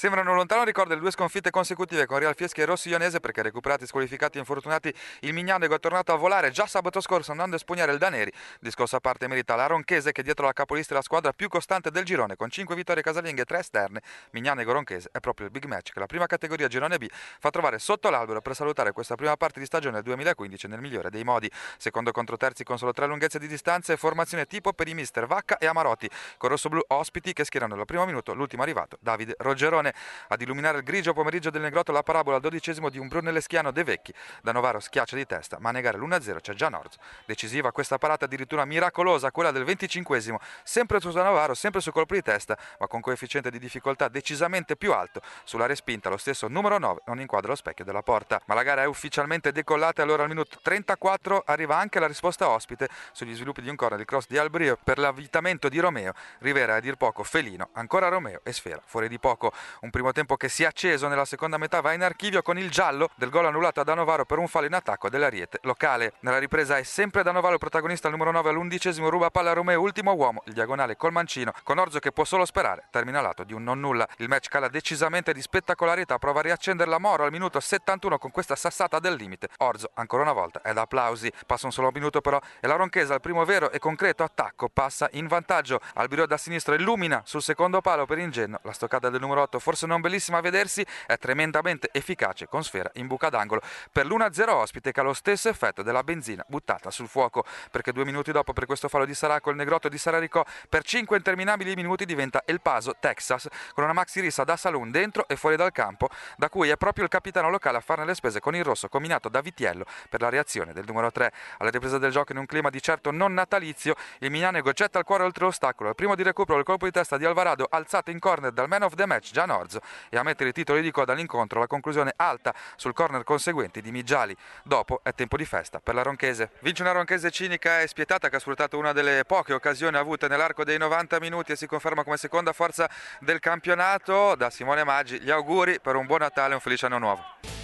Sembrano un lontano ricordo le due sconfitte consecutive con Real Fieschi e Rossi Ionese, perché recuperati, squalificati e infortunati il Mignanego è tornato a volare già sabato scorso andando a espugnare il Daneri. Discorso a parte merita la Ronchese, che dietro la capolista è la squadra più costante del girone con 5 vittorie casalinghe e 3 esterne. Mignanego-Ronchese è proprio il big match che la prima categoria girone B fa trovare sotto l'albero per salutare questa prima parte di stagione del 2015 nel migliore dei modi. Secondo contro terzi con solo 3 lunghezze di distanza e formazione tipo per i mister Vacca e Amarotti, con rossoblu ospiti che schierano al primo minuto l'ultimo arrivato Davide Rogerone. Ad illuminare il grigio pomeriggio del Negrotto la parabola al 12° di un brunelleschiano De Vecchi. Da Novaro schiaccia di testa, ma a negare l'1-0 c'è già Norzo. Decisiva questa parata addirittura miracolosa, quella del 25°, sempre su Novaro, sempre su colpo di testa, ma con coefficiente di difficoltà decisamente più alto. Sulla respinta lo stesso numero 9 non inquadra lo specchio della porta. Ma la gara è ufficialmente decollata e allora al minuto 34 arriva anche la risposta ospite sugli sviluppi di un corner di cross di Albrio per l'avvitamento di Romeo. Rivera a dir poco felino, ancora Romeo e Sfera fuori di poco. Un primo tempo che si è acceso, nella seconda metà va in archivio con il giallo del gol annullato a Danovaro per un fallo in attacco dell'Ariete locale. Nella ripresa è sempre Danovaro il protagonista, il numero 9 all'11° ruba palla a Romeo, ultimo uomo, il diagonale col mancino, con Orzo che può solo sperare, termina lato di un non nulla. Il match cala decisamente di spettacolarità, prova a riaccendere la Moro al minuto 71 con questa sassata del limite. Orzo ancora una volta è da applausi, passa un solo minuto però e la Ronchese al primo vero e concreto attacco passa in vantaggio. Albiro da sinistra illumina sul secondo palo per Ingenno, la stoccata del numero 8 forse non bellissima a vedersi, è tremendamente efficace con Sfera in buca d'angolo per l'1-0 ospite, che ha lo stesso effetto della benzina buttata sul fuoco, perché 2 minuti dopo, per questo fallo di Saraco, il Negrotto di Sararicò per 5 interminabili minuti diventa El Paso, Texas, con una maxi rissa da saloon dentro e fuori dal campo, da cui è proprio il capitano locale a farne le spese con il rosso combinato da Vitiello per la reazione del numero 3. Alla ripresa del gioco in un clima di certo non natalizio, il Mignanego getta il cuore oltre l'ostacolo, al primo di recupero il colpo di testa di Alvarado alzato in corner dal man of the match Gian Orzo, e a mettere i titoli di coda all'incontro la conclusione alta sul corner conseguenti di Migiali. Dopo è tempo di festa per la Ronchese. Vince una Ronchese cinica e spietata, che ha sfruttato una delle poche occasioni avute nell'arco dei 90 minuti e si conferma come seconda forza del campionato. Da Simone Maggi gli auguri per un buon Natale e un felice anno nuovo.